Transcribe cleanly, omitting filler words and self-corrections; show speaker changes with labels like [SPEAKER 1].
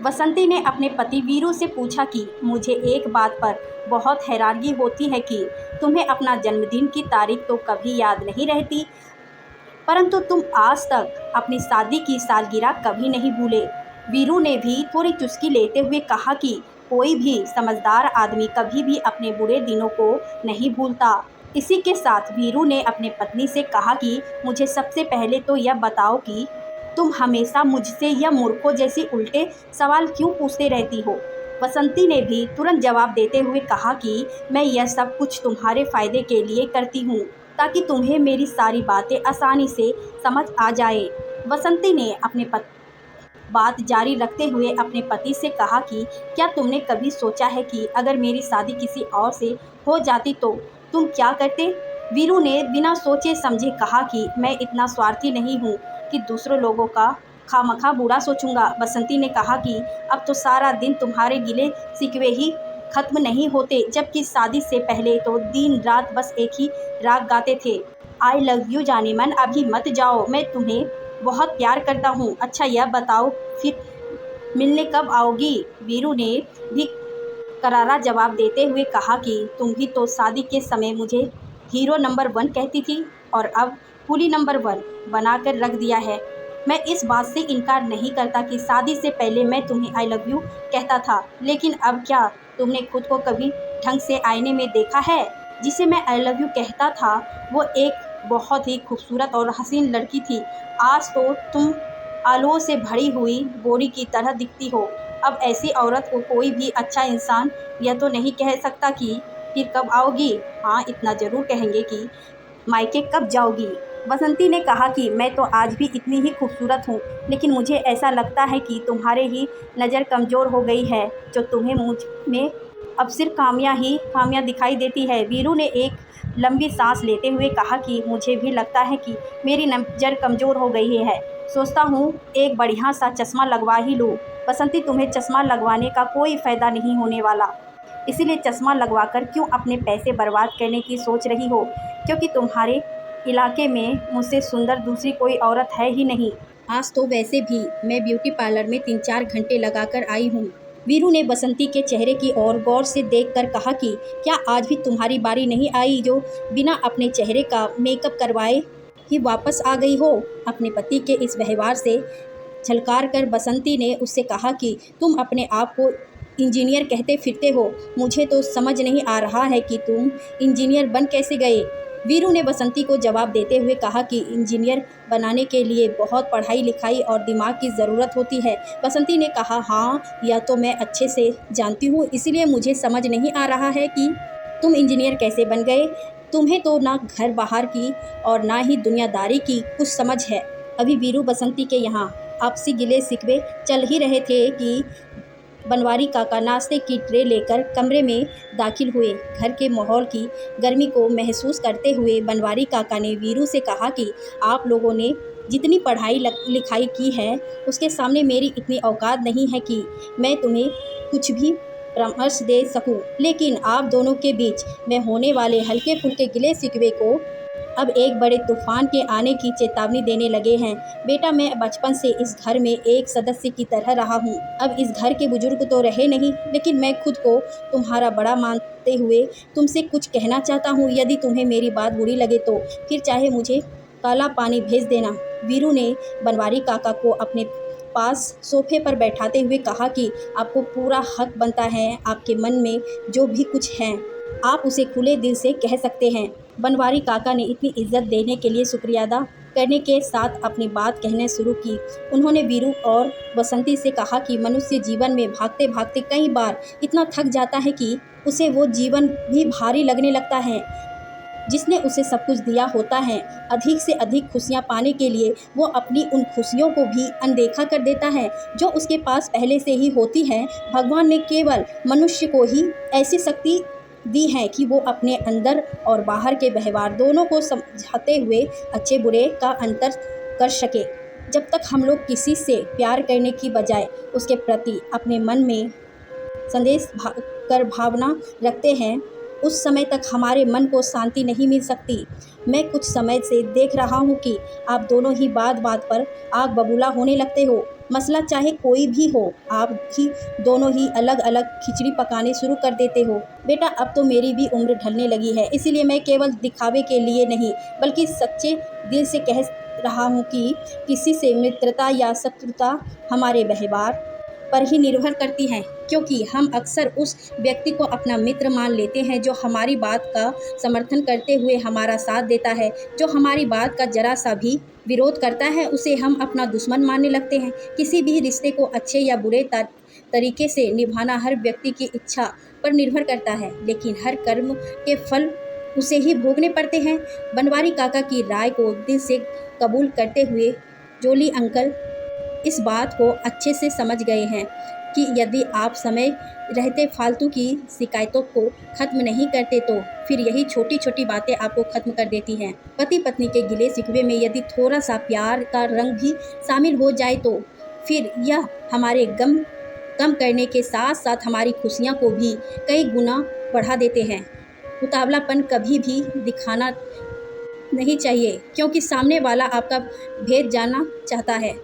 [SPEAKER 1] बसंती ने अपने पति वीरू से पूछा कि मुझे एक बात पर बहुत हैरानगी होती है कि तुम्हें अपना जन्मदिन की तारीख तो कभी याद नहीं रहती, परंतु तुम आज तक अपनी शादी की सालगिरह कभी नहीं भूले। वीरू ने भी थोड़ी चुस्की लेते हुए कहा कि कोई भी समझदार आदमी कभी भी अपने बुरे दिनों को नहीं भूलता। इसी के साथ वीरू ने अपने पत्नी से कहा कि मुझे सबसे पहले तो यह बताओ कि तुम हमेशा मुझसे यह मूर्खों जैसे उल्टे सवाल क्यों पूछते रहती हो। बसंती ने भी तुरंत जवाब देते हुए कहा कि मैं यह सब कुछ तुम्हारे फायदे के लिए करती हूँ, ताकि तुम्हें मेरी सारी बातें आसानी से समझ आ जाए। बसंती ने अपने बात जारी रखते हुए अपने पति से कहा कि क्या तुमने कभी सोचा है कि अगर मेरी शादी किसी और से हो जाती तो तुम क्या करते। वीरू ने बिना सोचे समझे कहा कि मैं इतना स्वार्थी नहीं हूँ कि दूसरों लोगों का खामखा बुरा सोचूंगा। बसंती ने कहा कि अब तो सारा दिन तुम्हारे गिले शिकवे ही खत्म नहीं होते, जबकि शादी से पहले तो दिन रात बस एक ही राग गाते थे, आई लव यू जाने मन, अभी मत जाओ, मैं तुम्हें बहुत प्यार करता हूँ। अच्छा यह बताओ फिर मिलने कब आओगी। वीरू ने भी करारा जवाब देते हुए कहा कि तुम भी तो शादी के समय मुझे हीरो नंबर 1 कहती थी और अब कुली नंबर 1 बनाकर रख दिया है। मैं इस बात से इनकार नहीं करता कि शादी से पहले मैं तुम्हें आई लव यू कहता था, लेकिन अब क्या तुमने खुद को कभी ढंग से आईने में देखा है। जिसे मैं आई लव यू कहता था वो एक बहुत ही खूबसूरत और हसीन लड़की थी। आज तो तुम आलुओं से भरी हुई बोरी की तरह दिखती हो। अब ऐसी औरत को कोई भी अच्छा इंसान यह तो नहीं कह सकता कि फिर कब आओगी। हाँ, इतना ज़रूर कहेंगे कि मायके कब जाओगी। बसंती ने कहा कि मैं तो आज भी इतनी ही खूबसूरत हूँ, लेकिन मुझे ऐसा लगता है कि तुम्हारे ही नज़र कमज़ोर हो गई है, जो तुम्हें मुझ में अब सिर्फ खामियां दिखाई देती है। वीरू ने एक लंबी सांस लेते हुए कहा कि मुझे भी लगता है कि मेरी नज़र कमज़ोर हो गई है, सोचता हूँ एक बढ़िया सा चश्मा लगवा ही लूँ। बसंती, तुम्हें चश्मा लगवाने का कोई फ़ायदा नहीं होने वाला, इसीलिए चश्मा लगवाकर क्यों अपने पैसे बर्बाद करने की सोच रही हो, क्योंकि तुम्हारे इलाके में मुझसे सुंदर दूसरी कोई औरत है ही नहीं। आज तो वैसे भी मैं ब्यूटी पार्लर में 3-4 घंटे लगाकर आई हूँ। वीरू ने बसंती के चेहरे की ओर गौर से देखकर कहा कि क्या आज भी तुम्हारी बारी नहीं आई जो बिना अपने चेहरे का मेकअप करवाए ही वापस आ गई हो। अपने पति के इस व्यवहार से झलकार कर बसंती ने उससे कहा कि तुम अपने आप को इंजीनियर कहते फिरते हो, मुझे तो समझ नहीं आ रहा है कि तुम इंजीनियर बन कैसे गए। वीरू ने बसंती को जवाब देते हुए कहा कि इंजीनियर बनाने के लिए बहुत पढ़ाई लिखाई और दिमाग की ज़रूरत होती है। बसंती ने कहा, हाँ यह तो मैं अच्छे से जानती हूँ, इसीलिए मुझे समझ नहीं आ रहा है कि तुम इंजीनियर कैसे बन गए। तुम्हें तो ना घर बाहर की और ना ही दुनियादारी की कुछ समझ है। अभी वीरू बसंती के यहाँ आपसी गिले शिकवे चल ही रहे थे कि बनवारी काका नाश्ते की ट्रे लेकर कमरे में दाखिल हुए। घर के माहौल की गर्मी को महसूस करते हुए बनवारी काका ने वीरू से कहा कि आप लोगों ने जितनी पढ़ाई लिखाई की है उसके सामने मेरी इतनी औकात नहीं है कि मैं तुम्हें कुछ भी परामर्श दे सकूं, लेकिन आप दोनों के बीच में होने वाले हल्के फुल्के गिले शिकवे को अब एक बड़े तूफान के आने की चेतावनी देने लगे हैं। बेटा, मैं बचपन से इस घर में एक सदस्य की तरह रहा हूँ। अब इस घर के बुजुर्ग तो रहे नहीं, लेकिन मैं खुद को तुम्हारा बड़ा मानते हुए तुमसे कुछ कहना चाहता हूँ। यदि तुम्हें मेरी बात बुरी लगे तो फिर चाहे मुझे काला पानी भेज देना। वीरू ने बनवारी काका को अपने पास सोफे पर बैठाते हुए कहा कि आपको पूरा हक बनता है, आपके मन में जो भी कुछ है आप उसे खुले दिल से कह सकते हैं। बनवारी काका ने इतनी इज्जत देने के लिए शुक्रिया अदा करने के साथ अपनी बात कहने शुरू की। उन्होंने वीरू और बसंती से कहा कि मनुष्य जीवन में भागते भागते कई बार इतना थक जाता है कि उसे वो जीवन भी भारी लगने लगता है जिसने उसे सब कुछ दिया होता है। अधिक से अधिक खुशियाँ पाने के लिए वो अपनी उन खुशियों को भी अनदेखा कर देता है जो उसके पास पहले से ही होती है। भगवान ने केवल मनुष्य को ही ऐसी शक्ति दी है कि वो अपने अंदर और बाहर के व्यवहार दोनों को समझाते हुए अच्छे बुरे का अंतर कर सके। जब तक हम लोग किसी से प्यार करने की बजाय उसके प्रति अपने मन में कर भावना रखते हैं, उस समय तक हमारे मन को शांति नहीं मिल सकती। मैं कुछ समय से देख रहा हूँ कि आप दोनों ही बात बात पर आग बबूला होने लगते हो। मसला चाहे कोई भी हो, आप ही दोनों ही अलग अलग खिचड़ी पकाने शुरू कर देते हो। बेटा, अब तो मेरी भी उम्र ढलने लगी है, इसीलिए मैं केवल दिखावे के लिए नहीं बल्कि सच्चे दिल से कह रहा हूँ कि किसी से मित्रता या शत्रुता हमारे व्यवहार पर ही निर्भर करती हैं, क्योंकि हम अक्सर उस व्यक्ति को अपना मित्र मान लेते हैं जो हमारी बात का समर्थन करते हुए हमारा साथ देता है। जो हमारी बात का जरा सा भी विरोध करता है उसे हम अपना दुश्मन मानने लगते हैं। किसी भी रिश्ते को अच्छे या बुरे तरीके से निभाना हर व्यक्ति की इच्छा पर निर्भर करता है, लेकिन हर कर्म के फल उसे ही भोगने पड़ते हैं। बनवारी काका की राय को दिल से कबूल करते हुए जोली अंकल इस बात को अच्छे से समझ गए हैं कि यदि आप समय रहते फालतू की शिकायतों को ख़त्म नहीं करते तो फिर यही छोटी छोटी बातें आपको ख़त्म कर देती हैं। पति पत्नी के गिले शिकवे में यदि थोड़ा सा प्यार का रंग भी शामिल हो जाए तो फिर यह हमारे गम कम करने के साथ साथ हमारी खुशियाँ को भी कई गुना बढ़ा देते हैं। उतावलापन कभी भी दिखाना नहीं चाहिए, क्योंकि सामने वाला आपका भेद जानना चाहता है।